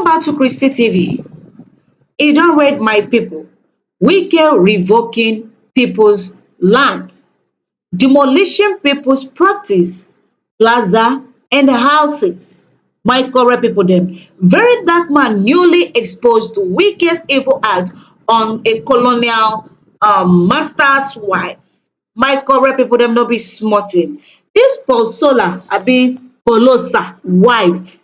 back to Christy TV. E don read my people. Wike revoking people's lands, demolishing people's properties, plaza and houses. My correct people dem. Very dark man newly exposed Wike's evil act on a colonial master's wife. My correct people dem no be small thing. Dis Paulosa abi Paulosa wife,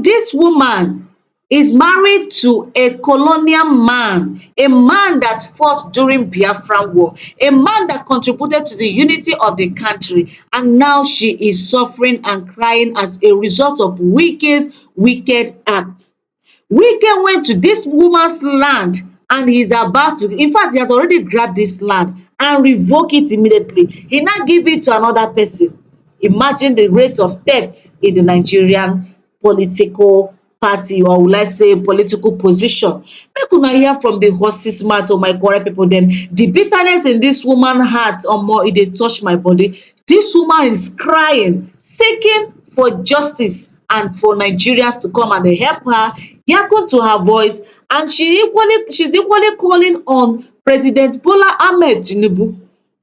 this woman is married to a colonial man, a man that fought during Biafran War, a man that contributed to the unity of the country, and now she is suffering and crying as a result of Wike's wicked act. Wike went to this woman's land and he's about to, in fact, he has already grabbed this land and revoke it immediately. He now give it to another person. Imagine the rate of theft in the Nigerian political party, or will I say political position. Make una hear from the horse's mouth, oh my correct people dem. The bitterness in this woman heart, omo, e dey touch my body. This woman is crying, seeking for justice and for Nigerians to come and help her hearken to her voice, and she's equally calling on President Bola Ahmed Tinubu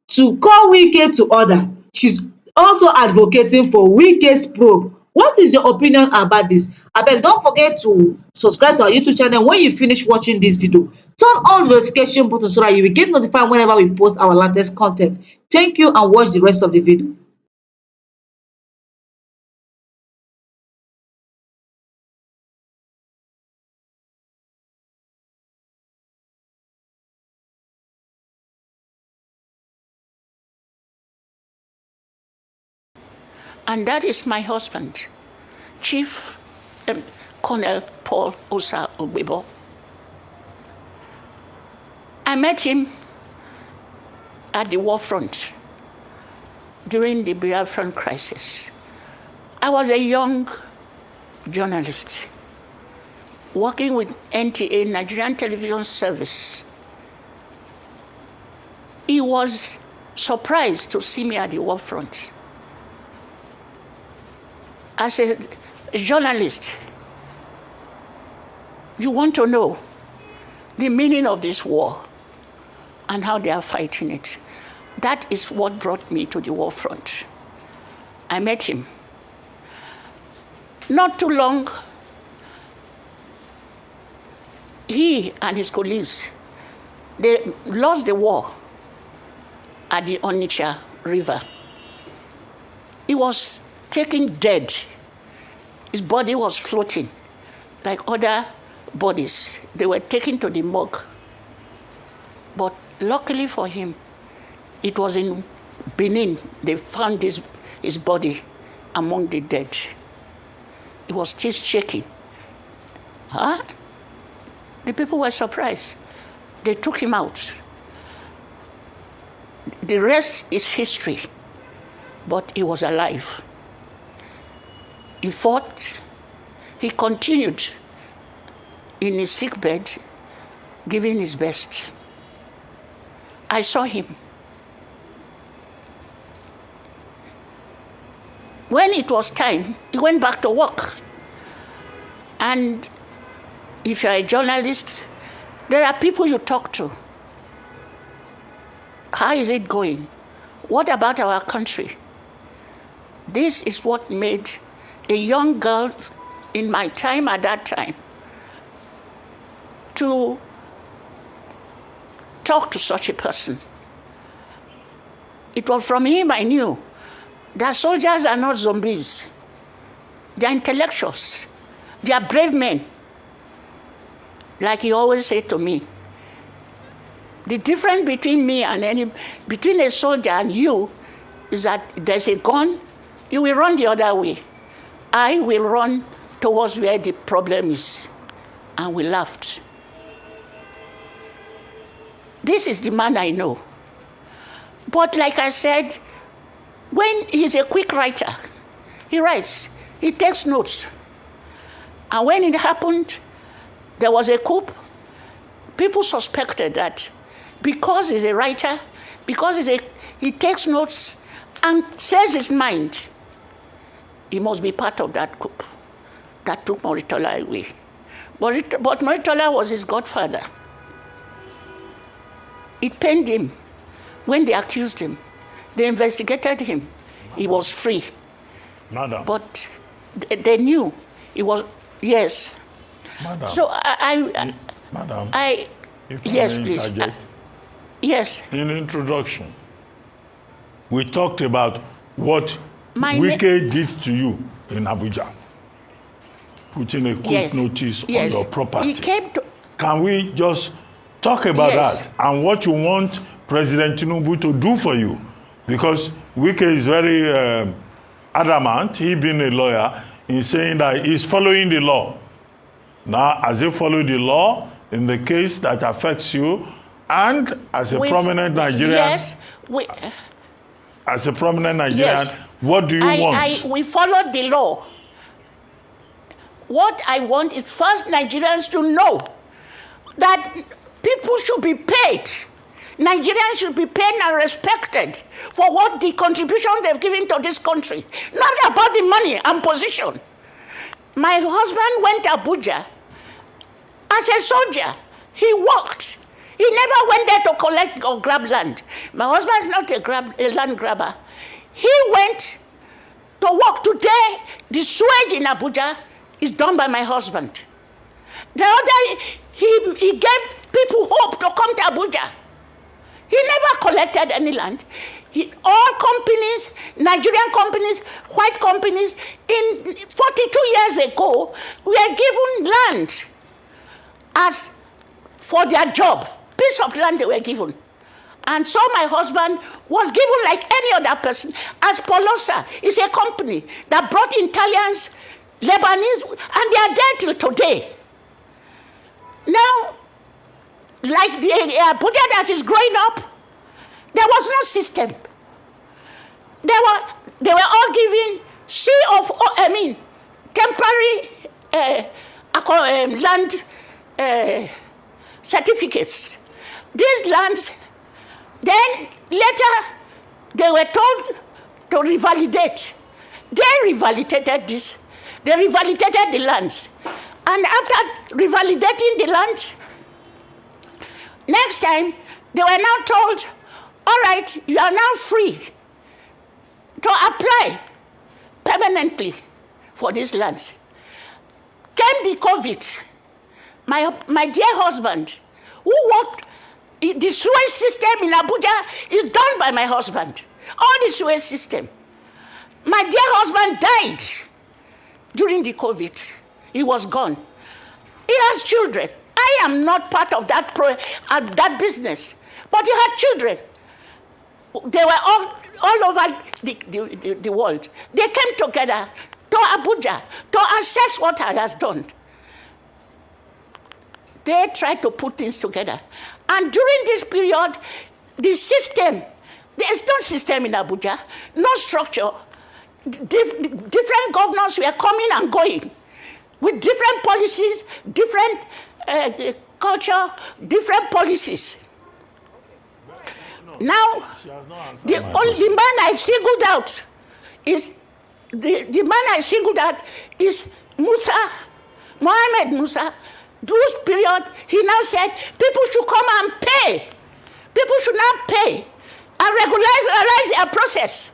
to call Wike to order. She's also advocating for Wike's probe. What is your opinion about this? Abeg, don't forget to subscribe to our YouTube channel. When you finish watching this video, turn on the notification button so that you will get notified whenever we post our latest content. Thank you and watch the rest of the video. And that is my husband, Chief Colonel Paulosa Ogbiebor. I met him at the war front during the Biafran crisis. I was a young journalist working with NTA, Nigerian Television Service. He was surprised to see me at the war front. As a journalist, you want to know the meaning of this war and how they are fighting it. That is what brought me to the war front. I met him. Not too long, he and his colleagues, they lost the war at the Onitsha River. He was taken dead. His body was floating like other bodies. They were taken to the morgue. But luckily for him, it was in Benin. They found his body among the dead. He was still shaking. Huh? The people were surprised. They took him out. The rest is history, but he was alive. He fought. He continued in his sickbed, giving his best. I saw him. When it was time, he went back to work. And if you're a journalist, there are people you talk to. How is it going? What about our country? This is what made a young girl in my time at that time to talk to such a person. It was from him I knew that soldiers are not zombies. They are intellectuals. They are brave men. Like he always said to me, the difference between me and between a soldier and you is that there's a gun, you will run the other way. I will run towards where the problem is. And we laughed. This is the man I know. But like I said, when he's a quick writer, he writes, he takes notes. And when it happened, there was a coup. People suspected that because he's a writer, because he takes notes and says his mind, he must be part of that coup. that took Moritola away. But Moritola was his godfather. It pained him when they accused him. They investigated him. He was free. Madam. But they knew he was, yes. Madam. So Madam. If I yes, may please. interject. Yes. In introduction, we talked about what My Wike did to you in Abuja, putting a quick Yes. notice on Yes. your property. He came to, Can we just talk about Yes. that and what you want President Tinubu to do for you? Because Wike is very adamant, he being a lawyer, in saying that he's following the law. Now, as he followed the law in the case that affects you, and as a prominent Nigerian, yes, as a prominent Nigerian, Yes. what do you want? We followed the law. What I want is first Nigerians to know that people should be paid. Nigerians should be paid and respected for what the contribution they've given to this country. Not about the money and position. My husband went to Abuja as a soldier. He worked. He never went there to collect or grab land. My husband is not a land grabber. He went to work. Today, the sewage in Abuja is done by my husband. The other, he gave people hope to come to Abuja. He never collected any land. All companies, Nigerian companies, white companies, in 42 years ago, were given land as for their job. Piece of land they were given. And so my husband was given like any other person, as Paulosa is a company that brought Italians, Lebanese, and they are there till today. Now, like the Abuja that is growing up, there was no system. They were all given temporary land certificates. These lands, then later they were told to revalidate. They revalidated this. They revalidated the lands. And after revalidating the land, next time they were now told, all right, you are now free to apply permanently for these lands. Came the COVID. My dear husband, who worked, the sewage system in Abuja is done by my husband. All the sewage system. My dear husband died during the COVID. He was gone. He has children. I am not part of that business, but he had children. They were all over the world. They came together to Abuja to assess what I has done. They tried to put things together. And during this period, the system, there is no system in Abuja, no structure. Different governors were coming and going with different policies, different culture, different policies. Now, the man I singled out is Mohammed Musa. This period, he now said people should come and pay. People should now pay and regularize their process.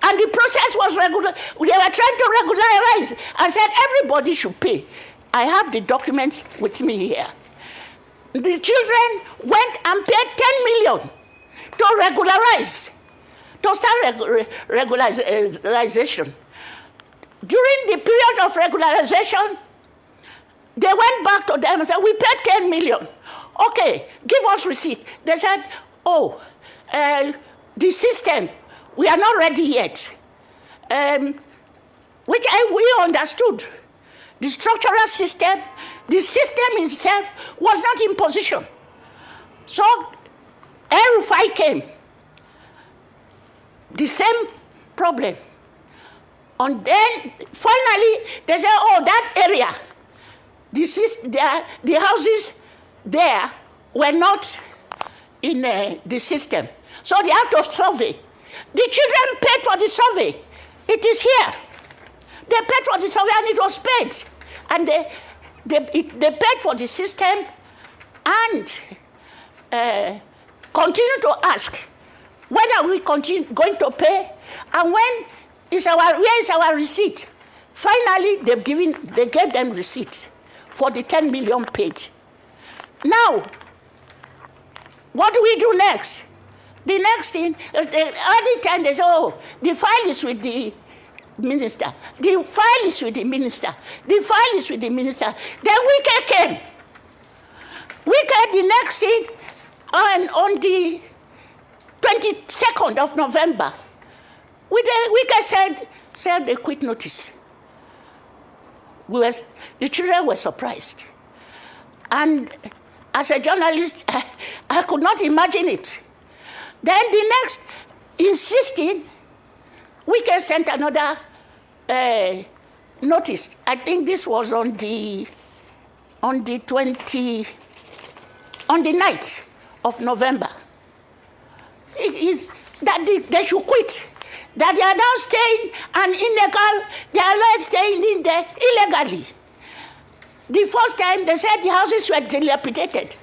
And the process was regular. They were trying to regularize and said everybody should pay. I have the documents with me here. The children went and paid 10 million to regularize, to start regularization. During the period of regularization, they went back to them and said, we paid 10 million. Okay, give us receipt. They said, the system, we are not ready yet. Which we understood. The structural system, the system itself was not in position. So, El-Rufai came. The same problem. And then, finally, they said, that area, the houses there were not in the system. So they had to survey. The children paid for the survey. It is here. They paid for the survey and it was paid. And they paid for the system and continue to ask, when are we going to pay? And where is our receipt? Finally, they gave them receipts for the 10 million paid. Now, what do we do next? The next thing, all the time they say, oh, the file is with the minister. The file is with the minister. The file is with the minister. Then Wike came. Wike, the next thing, on the 22nd of November, Wike said a quick notice. The children were surprised. And as a journalist, I could not imagine it. Then the next, insisting, Wike sent another notice. I think this was on the 9th of November. That they should quit. That they are now staying and illegal, they are not staying in there illegally. The first time they said the houses were dilapidated.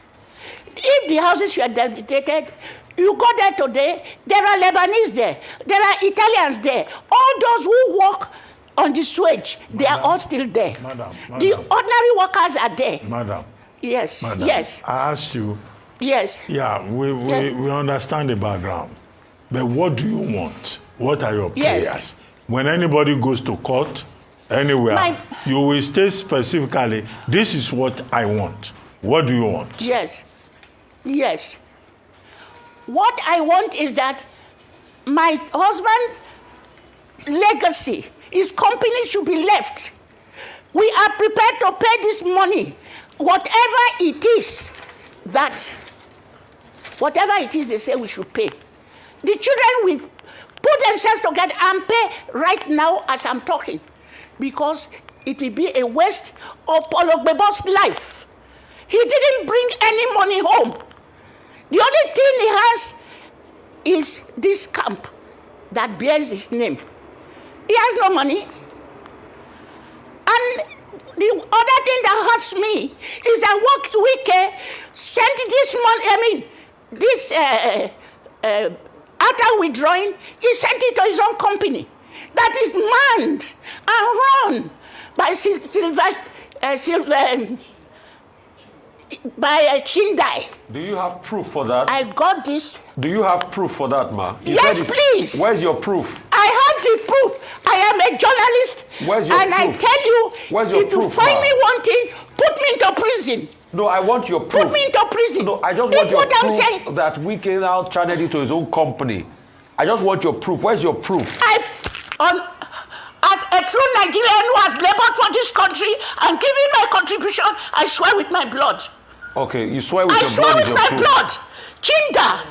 If the houses were dilapidated, you go there today, there are Lebanese there, there are Italians there. All those who work on the sewage, they are all still there. Madam. The ordinary workers are there. Madam. Yes, Madam, yes. I asked you. Yes. Yeah, we understand the background. But what do you want? What are your prayers? Yes. When anybody goes to court, anywhere, you will state specifically, this is what I want. What do you want? Yes. Yes. What I want is that my husband's legacy, his company should be left. We are prepared to pay this money, whatever it is they say we should pay. The children will put themselves together and pay right now as I'm talking, because it will be a waste of Col Ogbiebo's life. He didn't bring any money home. The only thing he has is this camp that bears his name. He has no money. And the other thing that hurts me is that Wike sent this money, after withdrawing, he sent it to his own company that is manned and run by Chindai. Do you have proof for that? I got this. Do you have proof for that, ma? Yes, please. Where's your proof? I have the proof. I am a journalist. Where's your and proof? I tell you, Where's your if proof, you find ma? me wanting, put me into prison. No, I want your proof. Put me into prison. No, I just want your what I'm proof saying. that Wike now channeled it to his own company. I just want your proof. Where's your proof? As a true Nigerian who has labored for this country and given my contribution, I swear with my blood. Okay, you swear with I your swear blood is with your my proof. blood. Chinda.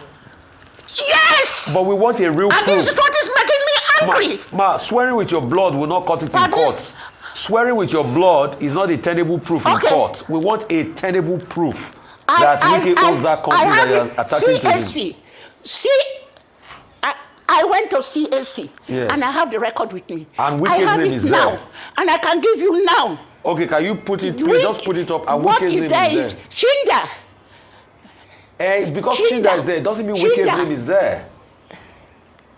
Yes. But we want a real And proof. this is what is making me angry. Ma, swearing with your blood will not cut it in Pardon? court. Swearing with your blood is not a tenable proof in Okay. court. We want a tenable proof that Wike owns that company that you're attacking to him. I went to CAC, Yes. and I have the record with me. And Wike's I have name it is now, there. and I can give you now. Okay, can you put it, please just put it up, and What Wike's is name there is is there. Chinda. Because Chinda. Chinda is there, it doesn't mean Wike's Chinda. name is there.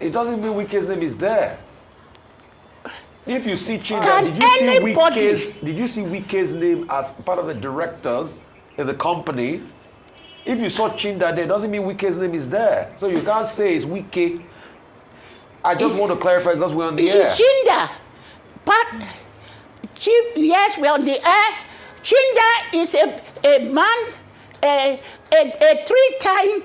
It doesn't mean Wike's name is there. If you see Chinda, Can did you anybody- see Wike's name as part of the directors in the company? If you saw Chinda there, it doesn't mean Wike's name is there. So you can't say it's Wike. I just want to clarify because we're on the air. Chinda. But, yes, we're on the air. Chinda is a man, a three-time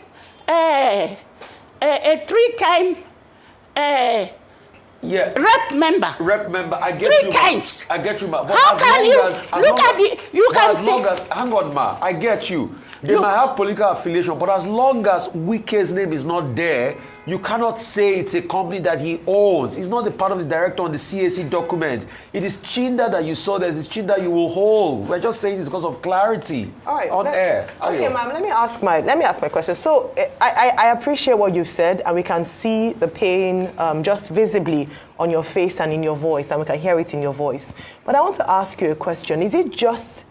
rep member. Rep member, I get Three you. times. I get you, ma. But How as can long you as- as look long at as- the? You but can as long say. as, hang on, ma. I get you. They might have political affiliation, but as long as Wike's name is not there, you cannot say it's a company that he owns. He's not a part of the director on the CAC document. It is Chinda that you saw. There's Chinda you will hold. We're just saying this because of clarity. All right, on air. Okay, ma'am. Let me ask my question. So I appreciate what you've said, and we can see the pain just visibly on your face and in your voice, and we can hear it in your voice. But I want to ask you a question. Is it just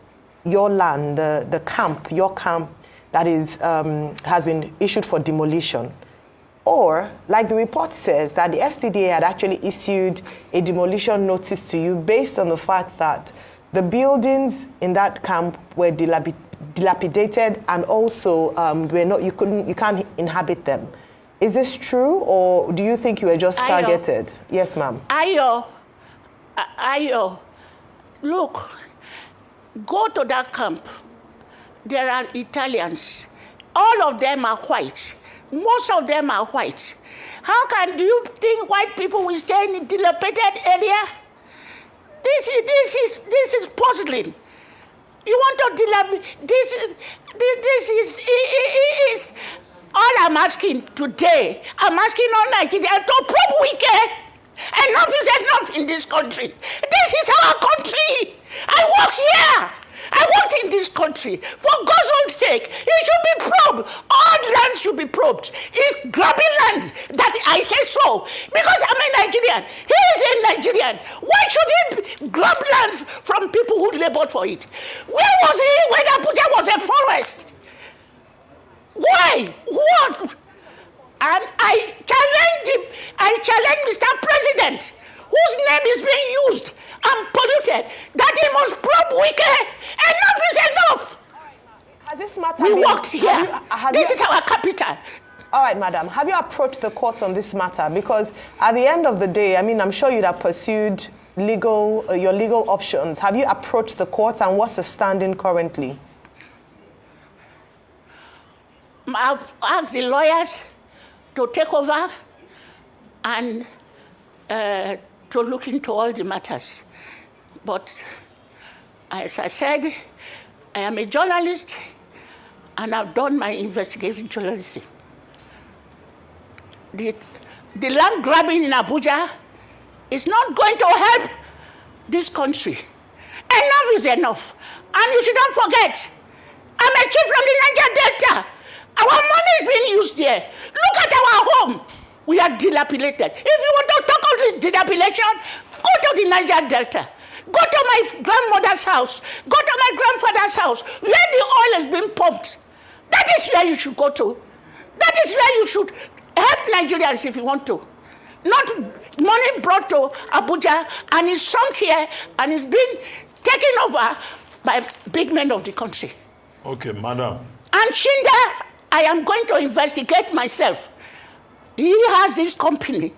your land, the camp, your camp, that is has been issued for demolition? Or, like the report says, that the FCDA had actually issued a demolition notice to you based on the fact that the buildings in that camp were dilapidated and also you can't inhabit them. Is this true, or do you think you were just targeted? Yes, ma'am. Ayo, look, go to that camp. There are Italians. All of them are white. Most of them are white. Do you think white people will stay in a dilapidated area? This is puzzling. You want to dilapidate? This is all I'm asking today. I'm asking all Nigerians to prove Wike. Enough is enough in this country. This is our country. I work here. I worked in this country. For God's own sake, it should be probed. All land should be probed. It's grabbing land that I say so. Because I'm a Nigerian. He is a Nigerian. Why should he grab lands from people who labored for it? Where was he when Abuja was a forest? Why? What? And I challenge Mr. President, whose name is being used and polluted, that he must probe Wike. Enough is enough. Has this matter we been, worked here. This is our capital. All right, madam. Have you approached the courts on this matter? Because at the end of the day, I'm sure you'd have pursued your legal options. Have you approached the courts, and what's the standing currently? I've asked the lawyers to take over and to look into all the matters. But as I said, I am a journalist and I've done my investigation journalism. The land grabbing in Abuja is not going to help this country. Enough is enough. And you shouldn't forget, I'm a chief from the Niger Delta. Our money is being used here. Look at our home. We are dilapidated. If you want to talk about this dilapidation, go to the Niger Delta. Go to my grandmother's house. Go to my grandfather's house, where the oil has been pumped. That is where you should go to. That is where you should help Nigerians if you want to. Not money brought to Abuja and is sunk here and is being taken over by big men of the country. Okay, madam. And Chinda, I am going to investigate myself. He has this company,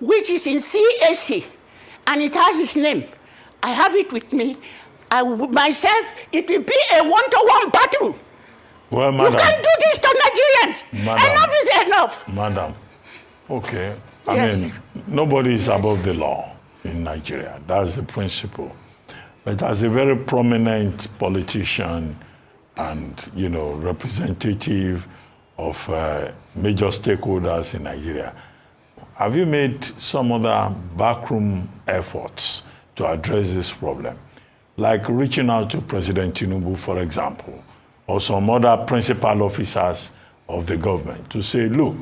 which is in CAC, and it has his name. I have it with me. Myself, it will be a one-to-one battle. Well, madam. You can't do this to Nigerians. Madam. Enough is enough. Madam, okay. Yes. Nobody is above the law in Nigeria. That's the principle. But as a very prominent politician and, representative of major stakeholders in Nigeria, have you made some other backroom efforts to address this problem? Like reaching out to President Tinubu, for example, or some other principal officers of the government to say, look,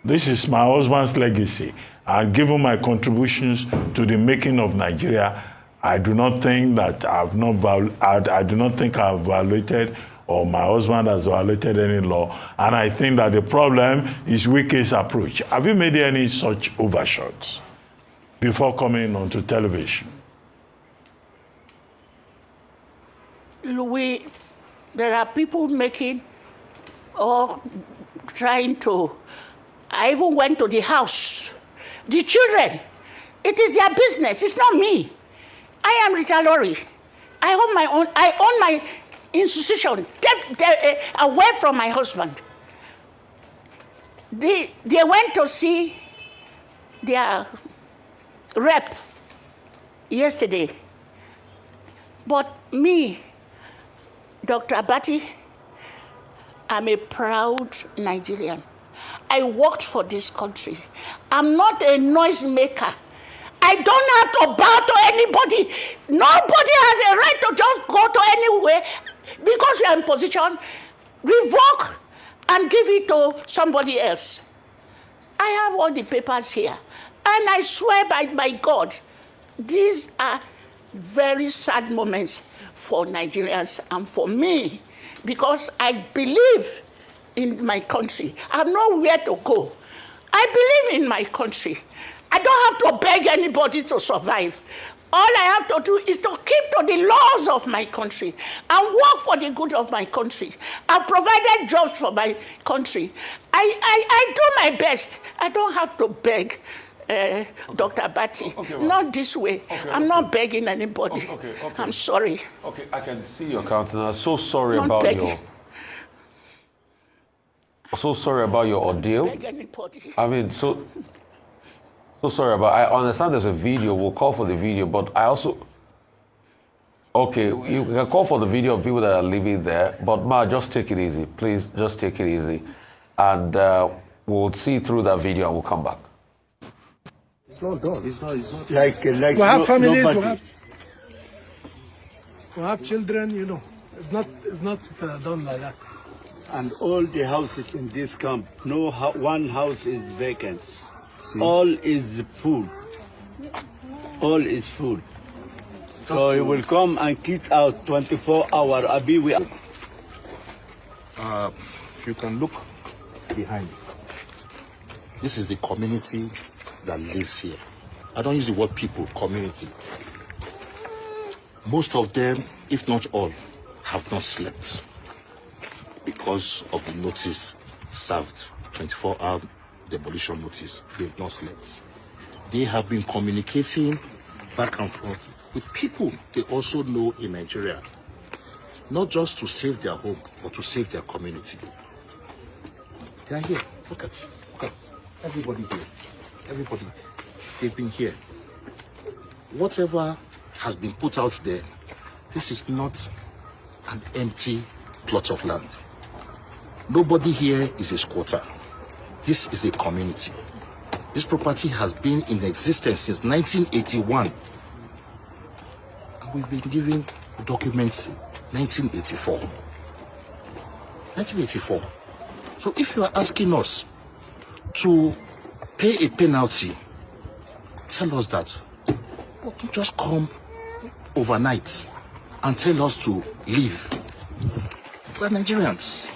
this is my husband's legacy. And given my contributions to the making of Nigeria, I do not think that I do not think I've violated or my husband has violated any law. And I think that the problem is Wike's approach. Have you made any such overshots before coming onto television? There are people making or trying to. I even went to the house. The children, it is their business. It's not me. I am Rita Lori. I own my institution away from my husband. They went to see their rep yesterday. But me, Dr. Abati, I'm a proud Nigerian. I worked for this country. I'm not a noisemaker. I don't have to bow to anybody. Nobody has a right to just go to anywhere because you're in position, revoke and give it to somebody else. I have all the papers here. And I swear by my God, these are very sad moments for Nigerians and for me because I believe in my country. I have nowhere to go. I believe in my country. I don't have to beg anybody to survive. All I have to do is to keep to the laws of my country and work for the good of my country. I've provided jobs for my country. I do my best. I don't have to beg Dr. Batty. Well. Not this way. I'm not begging anybody. I'm sorry. Okay, I can see your countenance. So sorry Not about begging. So sorry about your ordeal. Beg anybody. I mean, so sorry about. I understand there's a video. We'll call for the video, but I also. Okay, you can call for the video of people that are living there, but Ma, just take it easy, please. Just take it easy, and we'll see through that video and we'll come back. It's not done. It's not. Like We have families. nobody. We have children. You know, it's not done like that. And all the houses in this camp, one house is vacant. All is full. All is full. So he will come and kick out 24 hours. Abi, we You can look behind. This is the community that lives here. I don't use the word people, community. Most of them, if not all, have not slept because of the notice served, 24-hour demolition notice. They've not slept. They have been communicating back and forth with people they also know in Nigeria, not just to save their home, but to save their community. They are here. Look at everybody here. Everybody. They've been here. Whatever has been put out there, this is not an empty plot of land. Nobody here is a squatter. This is a community. This property has been in existence since 1981. And we've been given documents 1984. 1984. So if you are asking us to pay a penalty, tell us that. But don't just come overnight and tell us to leave. We're Nigerians.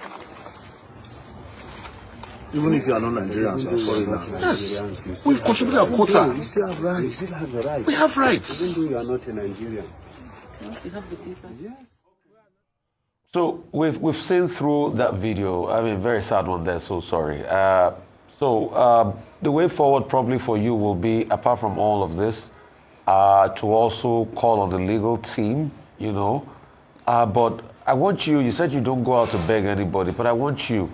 even if you are not Nigerians, you are foreigners. Yes, we've contributed our quota. You still have rights. You still have the right. We have rights. Even though you are not a Nigerian. Yes, you have the papers. Yes. So we've seen through that video. I mean, very sad one there. So sorry. The way forward probably for you will be, apart from all of this, to also call on the legal team. You know, but I want you. You said you don't go out to beg anybody, but I want you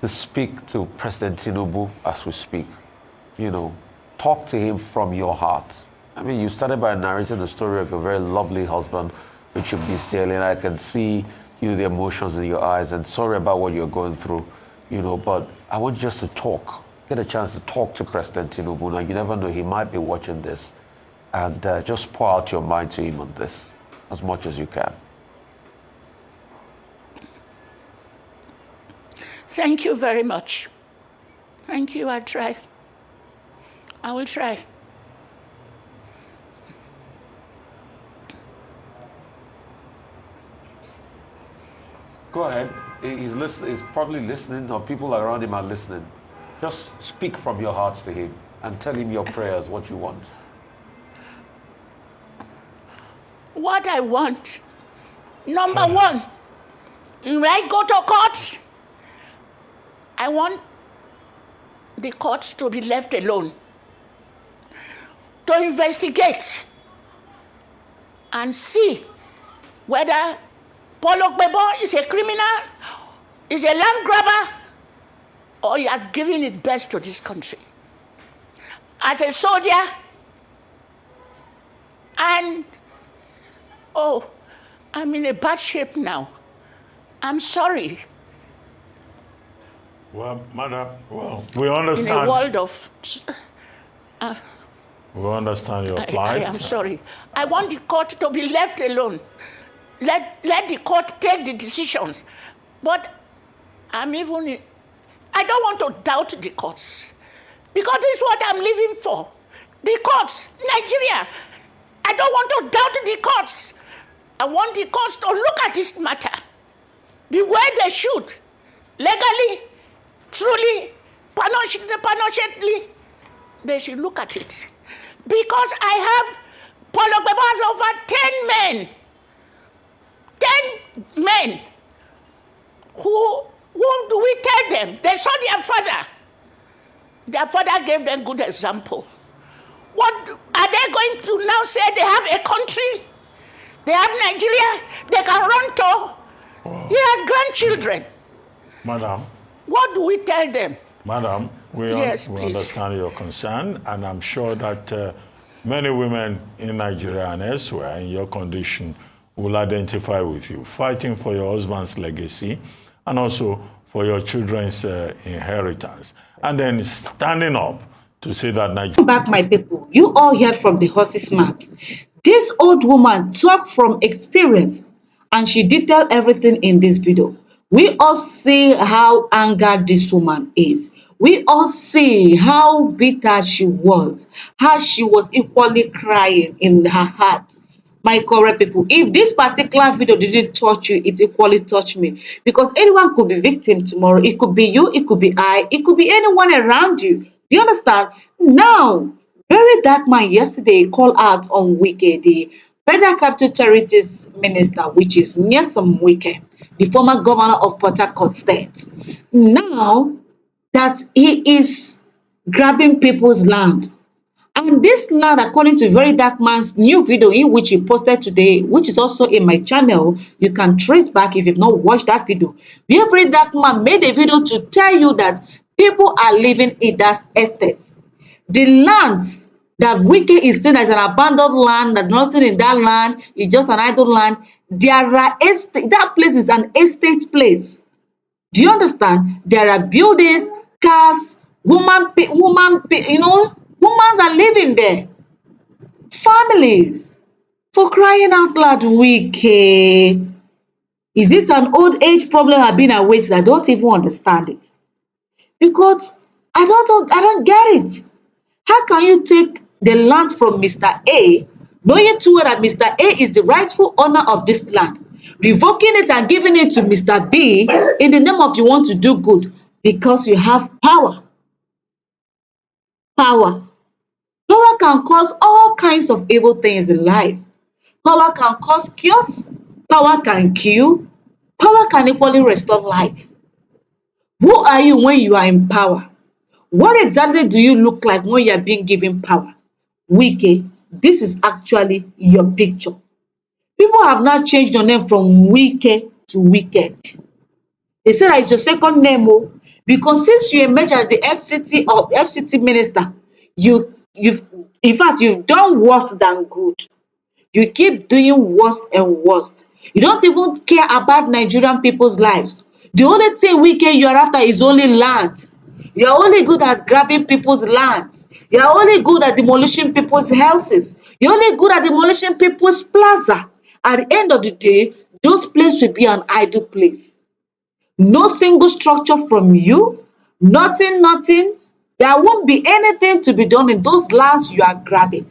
to speak to President Tinubu as we speak. You know, talk to him from your heart. I mean, you started by narrating the story of your very lovely husband, which you've been stealing. I can see, you know, the emotions in your eyes, and sorry about what you're going through, you know, but I want you just to talk, get a chance to talk to President Tinubu. Now, you never know, he might be watching this, and just pour out your mind to him on this as much as you can. Thank you very much. Thank you. I'll try. I will try. Go ahead. He's probably listening, or people around him are listening. Just speak from your hearts to him and tell him your prayers, what you want. What I want, number one, when I go to court, I want the courts to be left alone, to investigate and see whether Col Ogbiebor is a criminal, is a land grabber, or he has given his best to this country. As a soldier, and I'm in a bad shape now. I'm sorry. Well, madam, well, we In a understand. world of, We understand your I plight. am sorry. I want the court to be left alone. Let the court take the decisions. But I don't want to doubt the courts. Because this is what I'm living for. The courts, Nigeria. I don't want to doubt the courts. I want the courts to look at this matter the way they should. Legally, truly, panachetly, they should look at it. Because I have Col Ogbiebor has over 10 men. 10 men. Who do we tell them? They saw their father. Their father gave them good example. What are they going to now say? They have a country. They have Nigeria. They can run to. He has grandchildren. Madam, What do we tell them? madam, we Yes, we please. understand your concern, and I'm sure that many women in Nigeria and elsewhere in your condition will identify with you, fighting for your husband's legacy and also for your children's inheritance, and then standing up to say that Nigeria. Back, my people, you all heard from the horse's mouth. This old woman talked from experience and she detailed everything in this video. We all see how angered this woman is. We all see how bitter she was, how she was equally crying in her heart. My correct people, if this particular video didn't touch you, it equally touched me, because anyone could be victim tomorrow. It could be you, it could be I, it could be anyone around you. Do you understand? Now, very dark man yesterday called out on Wike, the Federal Capital Territories Minister, which is Nyesom Wike, the former governor of Port Harcourt State. Now that he is grabbing people's land. And this land, according to Very Dark Man's new video in which he posted today, which is also in my channel, you can trace back if you've not watched that video. Very Dark Man made a video to tell you that people are living in that estate. The lands that Wike is saying as an abandoned land, that nothing in that land is just an idle land, there are estate, that place is an estate place. Do you understand? There are buildings, cars, humans are living there. Families. For crying out loud, Wike. Is it an old age problem I've been awake? I don't even understand it. Because I don't get it. How can you take the land from Mr. A, knowing too well that Mr. A is the rightful owner of this land, revoking it and giving it to Mr. B in the name of you want to do good because you have power? Power. Power can cause all kinds of evil things in life. Power can cause chaos. Power can kill. Power can equally restore life. Who are you when you are in power? What exactly do you look like when you are being given power? Wike, this is actually your picture. People have now changed your name from Wike to Wicked. They say that it's your second name, oh, because since you emerged as the FCT minister, you've done worse than good. You keep doing worse and worse. You don't even care about Nigerian people's lives. The only thing Wike you are after is only land. You are only good at grabbing people's land. You are only good at demolishing people's houses. You're only good at demolishing people's plaza. At the end of the day, those places will be an idle place. No single structure from you, nothing. There won't be anything to be done in those lands you are grabbing.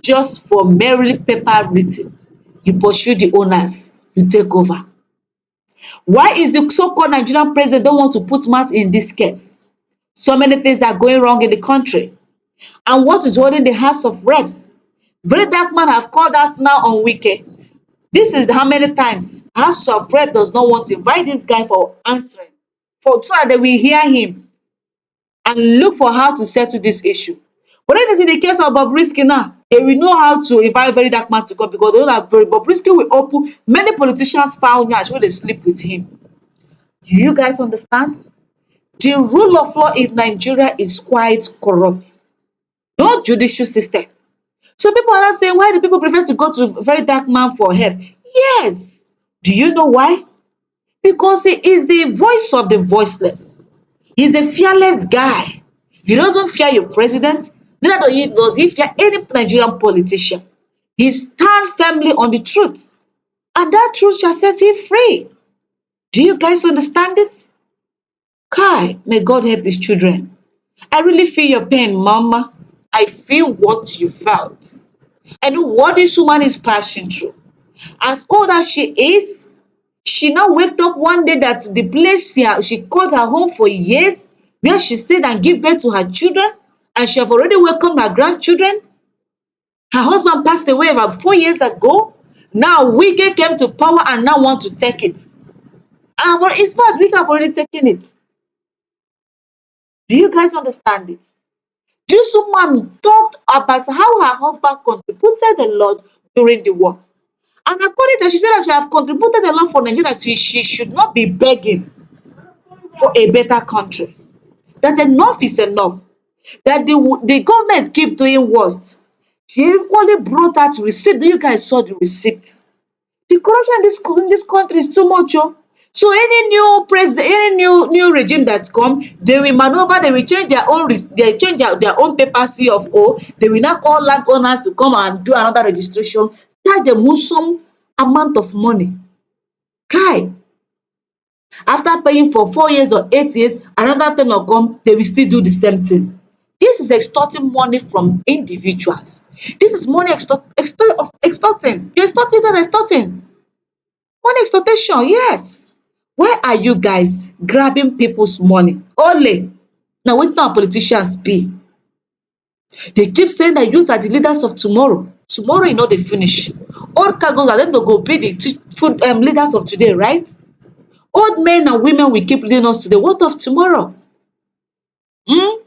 Just for merely paper written, you pursue the owners, you take over. Why is the so-called Nigerian president don't want to put mouth in this case? So many things are going wrong in the country. And what is holding the House of Reps? Very Dark Man have called out now on Wike. This is how many times House of Reps does not want to invite this guy for answering, so that they will hear him and look for how to settle this issue. But if it's in the case of Bobrisky now, they will know how to invite Very Dark Man to come, because they know that Bobrisky will open many politicians' found yash when they sleep with him. Do you guys understand? The rule of law in Nigeria is quite corrupt. No judicial system. So people are not saying, why do people prefer to go to Very Dark Man for help? Yes. Do you know why? because he is the voice of the voiceless. He's a fearless guy. He doesn't fear your president, neither does he fear any Nigerian politician. He stands firmly on the truth, and that truth shall set him free. Do you guys understand it? Kai, may God help his children. I really feel your pain, Mama. I feel what you felt. I know what this woman is passing through. As old as she is, she now waked up one day that the place she called her home for years, where she stayed and gave birth to her children, and she have already welcomed her grandchildren. Her husband passed away about 4 years ago. Now Wike came to power and now want to take it. It's bad, Wike have already taken it. Do you guys understand it? This woman talked about how her husband contributed a lot during the war. And according to her, she said that she have contributed a lot for Nigeria, that she should not be begging for a better country. That enough is enough. That the government keep doing worst. She equally brought out receipt. You guys saw the receipt. The corruption in this country is too much. Oh. So any new president, any new regime that come, they will maneuver, they will change their own their own paper CFO. They will now call landowners to come and do another registration, charge them some amount of money. Kai, after paying for 4 years or 8 years, another ten will come, they will still do the same thing. This is extorting money from individuals. This is money extorting. You're extorting, guys extorting. Money extortation, yes. Why are you guys grabbing people's money? Only. Now, wetin our politicians be? They keep saying that youth are the leaders of tomorrow. Tomorrow, you know, they finish. Old cargoes are then to go be the leaders of today, right? Old men and women will keep leading us today. What of tomorrow? Hmm?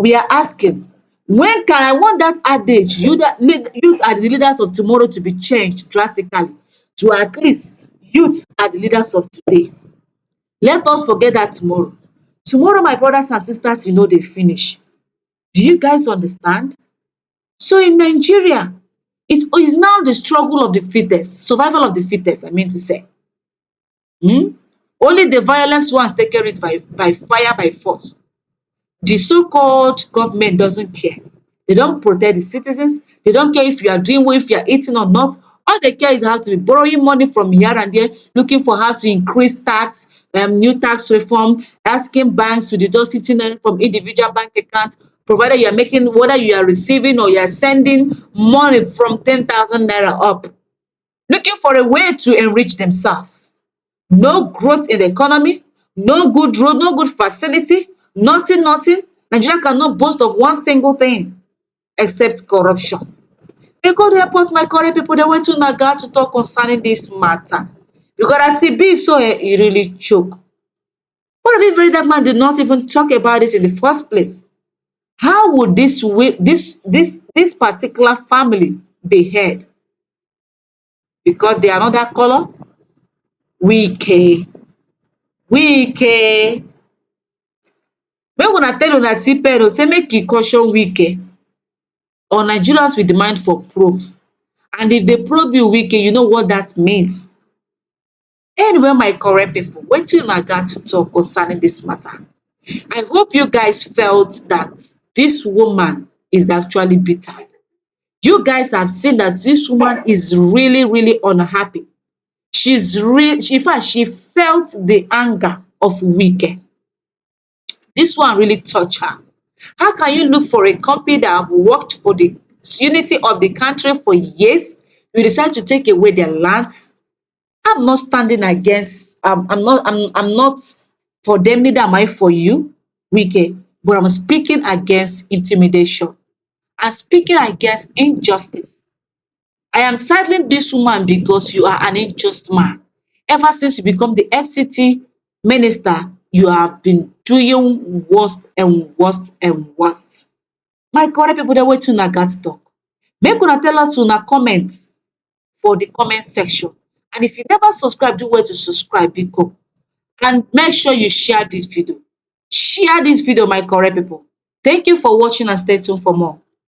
We are asking, when can I want that adage, youth are the leaders of tomorrow, to be changed drastically to at least youth are the leaders of today. Let us forget that tomorrow. Tomorrow, my brothers and sisters, you know they finish. Do you guys understand? So in Nigeria, it is now the struggle of the fittest, survival of the fittest, I mean to say. Only the violence ones take it by fire, by force. The so-called government doesn't care. They don't protect the citizens. They don't care if you are doing well, if you are eating or not. All they care is how to be borrowing money from here and there, looking for how to increase tax, new tax reform, asking banks to deduct 15 naira from individual bank account, provided you are making, whether you are receiving or you are sending money from 10,000 naira up, looking for a way to enrich themselves. No growth in the economy, no good road, no good facility, nothing. Nigeria cannot boast of one single thing except corruption. May God help us, my correct people. They went to Naga to talk concerning this matter. Because as it be so, he really choke. What if very that man did not even talk about this in the first place? How would this particular family be heard? Because they are not that color? Wike. Make una tell una TPRO say make e caution Wike, or Nigerians will demand for proof. And if they probe you Wike, you know what that means. Anyway, my correct people, wetin una gat to talk concerning this matter? I hope you guys felt that this woman is actually bitter. You guys have seen that this woman is really unhappy. In fact, she felt the anger of Wike. This one really touched her. How can you look for a company that have worked for the unity of the country for years, you decide to take away their lands? I'm not standing against, I'm not for them, neither am I for you, Wike, but I'm speaking against intimidation. I'm speaking against injustice. I am siding this woman because you are an unjust man. Ever since you become the FCT minister, you have been doing worst and worst and worst. My correct people, dey wetin una gat talk. Make una tell us una comment for the comment section. And if you never subscribe, do well to subscribe, biko. And make sure you share this video. Share this video, my correct people. Thank you for watching and stay tuned for more.